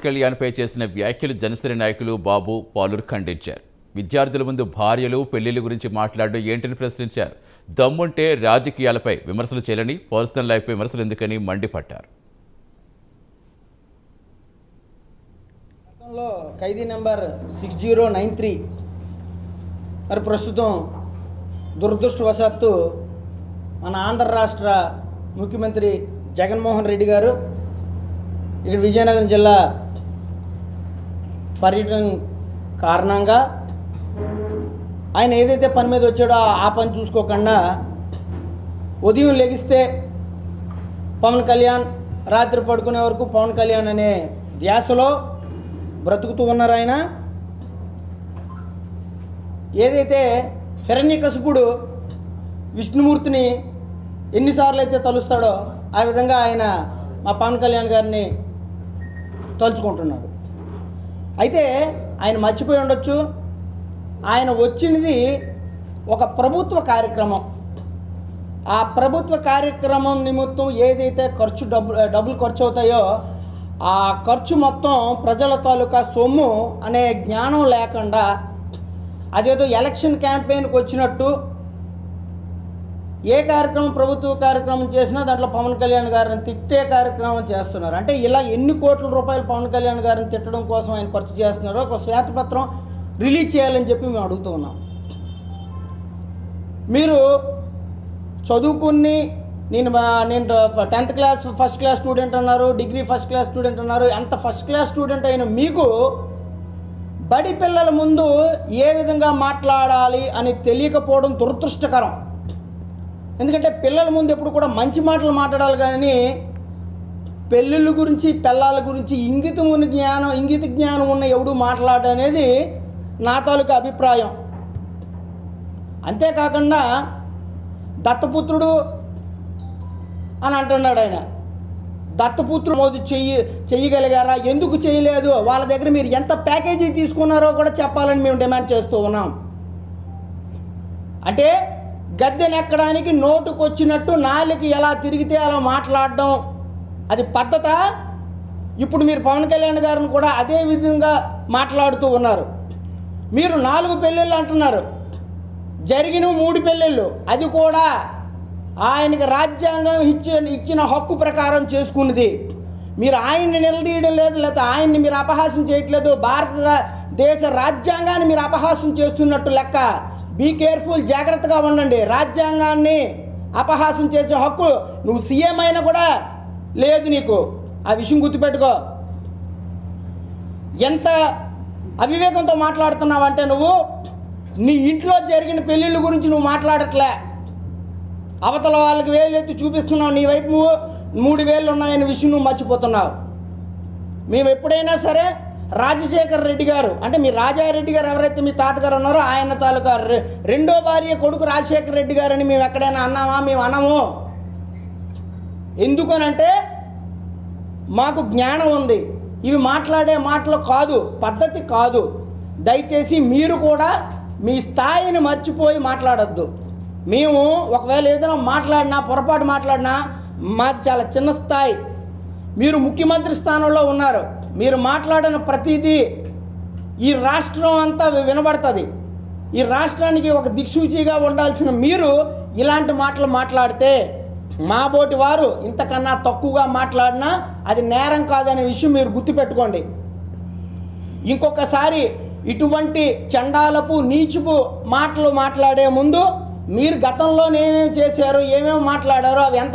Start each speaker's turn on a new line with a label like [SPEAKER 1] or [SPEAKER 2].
[SPEAKER 1] కళ్యాణ్పై చేసిన వ్యాఖ్యలు జనసేన నాయకులు బాబు పాలూరు ఖండించారు. విద్యార్థుల ముందు భార్యలు పెళ్లిళ్ల గురించి మాట్లాడడం ఏంటని ప్రశ్నించారు. దమ్ముంటే రాజకీయాలపై విమర్శలు చేయాలని, పర్సనల్ లైఫ్పై విమర్శలు ఎందుకని మండిపడ్డారు.
[SPEAKER 2] గతంలో ఖైదీ నెంబర్ 6093 మరి ప్రస్తుతం దురదృష్టవశాత్తు మన ఆంధ్ర రాష్ట్ర ముఖ్యమంత్రి జగన్మోహన్ రెడ్డి గారు ఇక్కడ విజయనగరం జిల్లా పర్యటన కారణంగా ఆయన ఏదైతే పని మీద వచ్చాడో ఆ పని చూసుకోకుండా ఉదయం లెగిస్తే పవన్ కళ్యాణ్, రాత్రి పడుకునే వరకు పవన్ కళ్యాణ్ అనే ధ్యాసలో బ్రతుకుతూ ఉన్నారు. ఆయన ఏదైతే హిరణ్యకశిపుడు విష్ణుమూర్తిని ఎన్నిసార్లు అయితే తలుస్తాడో ఆ విధంగా ఆయన మా పవన్ కళ్యాణ్ గారిని తలుచుకుంటున్నాడు. అయితే ఆయన మర్చిపోయి ఉండొచ్చు, ఆయన వచ్చినది ఒక ప్రభుత్వ కార్యక్రమం. ఆ ప్రభుత్వ కార్యక్రమం నిమిత్తం ఏదైతే డబ్బులు ఖర్చు అవుతాయో ఆ ఖర్చు మొత్తం ప్రజల తాలూకా సొమ్ము అనే జ్ఞానం లేకుండా అదేదో ఎలక్షన్ క్యాంపెయిన్కి వచ్చినట్టు ఏ కార్యక్రమం ప్రభుత్వ కార్యక్రమం చేసినా దాంట్లో పవన్ కళ్యాణ్ గారిని తిట్టే కార్యక్రమం చేస్తున్నారు. అంటే ఇలా ఎన్ని కోట్ల రూపాయలు పవన్ కళ్యాణ్ గారిని తిట్టడం కోసం ఆయన ఖర్చు చేస్తున్నారో ఒక శ్వేతపత్రం రిలీజ్ చేయాలని చెప్పి మేము అడుగుతూ ఉన్నాం. మీరు చదువుకుని నేను 10th class first class student అన్నారు, డిగ్రీ ఫస్ట్ క్లాస్ స్టూడెంట్ అన్నారు. అంత ఫస్ట్ క్లాస్ స్టూడెంట్ అయిన మీకు బడి పిల్లల ముందు ఏ విధంగా మాట్లాడాలి అని తెలియకపోవడం దురదృష్టకరం. ఎందుకంటే పిల్లల ముందు ఎప్పుడు కూడా మంచి మాటలు మాట్లాడాలి, కానీ పెళ్ళిళ్ళ గురించి పిల్లల గురించి ఇంగిత జ్ఞానం ఉన్న ఎవడు మాట్లాడడం అనేది నా తాలూకా అభిప్రాయం. అంతేకాకుండా దత్తపుత్రుడు అని అంటున్నాడు ఆయన. దత్తపుత్రుడు మోదీ చెయ్యగలిగారా? ఎందుకు చేయలేదు? వాళ్ళ దగ్గర మీరు ఎంత ప్యాకేజీ తీసుకున్నారో కూడా చెప్పాలని మేము డిమాండ్ చేస్తూ ఉన్నాం. అంటే గద్దెనెక్కడానికి నోటుకొచ్చినట్టు నాలుగు ఎలా తిరిగితే అలా మాట్లాడడం అది పద్ధత? ఇప్పుడు మీరు పవన్ కళ్యాణ్ గారిని కూడా అదే విధంగా మాట్లాడుతూ ఉన్నారు. మీరు 4 పెళ్ళిళ్ళు అంటున్నారు, జరిగిన 3 పెళ్ళిళ్ళు అది కూడా ఆయనకి రాజ్యాంగం ఇచ్చిన హక్కు ప్రకారం చేసుకున్నది. మీరు ఆయన్ని నిలదీయడం లేదు, లేకపోతే ఆయన్ని మీరు అపహాస్యం చేయట్లేదు. భారతదేశ రాజ్యాంగాన్ని మీరు అపహాస్యం చేస్తున్నట్టు లెక్క. బీ కేర్ఫుల్, జాగ్రత్తగా ఉండండి. రాజ్యాంగాన్ని అపహాస్యం చేసే హక్కు నువ్వు సీఎం అయినా కూడా లేదు నీకు. ఆ విషయం గుర్తుపెట్టుకో. ఎంత అవివేకంతో మాట్లాడుతున్నావంటే నువ్వు నీ ఇంట్లో జరిగిన పెళ్ళిళ్ళ గురించి నువ్వు మాట్లాడట్లే. అవతల వాళ్ళకి వేలెత్తి చూపిస్తున్నావు, నీ వైపు 3 వేలు ఉన్నాయనే విషయం నువ్వు మర్చిపోతున్నావు. మేము ఎప్పుడైనా సరే రాజశేఖర రెడ్డి గారు అంటే మీ రాజారెడ్డి గారు ఎవరైతే మీ తాతగారు ఉన్నారో ఆయన తాలూకా 2వ భార్య కొడుకు రాజశేఖర రెడ్డి గారు అని మేము ఎక్కడైనా అన్నామా? మేము అనము. ఎందుకనంటే మాకు జ్ఞానం ఉంది. ఇవి మాట్లాడే మాటలు కాదు, పద్ధతి కాదు. దయచేసి మీరు కూడా మీ స్థాయిని మర్చిపోయి మాట్లాడద్దు. మేము ఒకవేళ ఏదైనా మాట్లాడినా, పొరపాటు మాట్లాడినా మాది చాలా చిన్న స్థాయి. మీరు ముఖ్యమంత్రి స్థానంలో ఉన్నారు. మీరు మాట్లాడిన ప్రతిదీ ఈ రాష్ట్రం అంతా వినబడుతుంది. ఈ రాష్ట్రానికి ఒక దిక్సూచిగా ఉండాల్సిన మీరు ఇలాంటి మాటలు మాట్లాడితే మా బోటి వారు ఇంతకన్నా తక్కువగా మాట్లాడినా అది నేరం కాదనే విషయం మీరు గుర్తుపెట్టుకోండి. ఇంకొకసారి ఇటువంటి చండాలపు నీచుపు మాటలు మాట్లాడే ముందు మీరు గతంలో ఏమేమి చేశారో, ఏమేమి మాట్లాడారో అవి ఎంత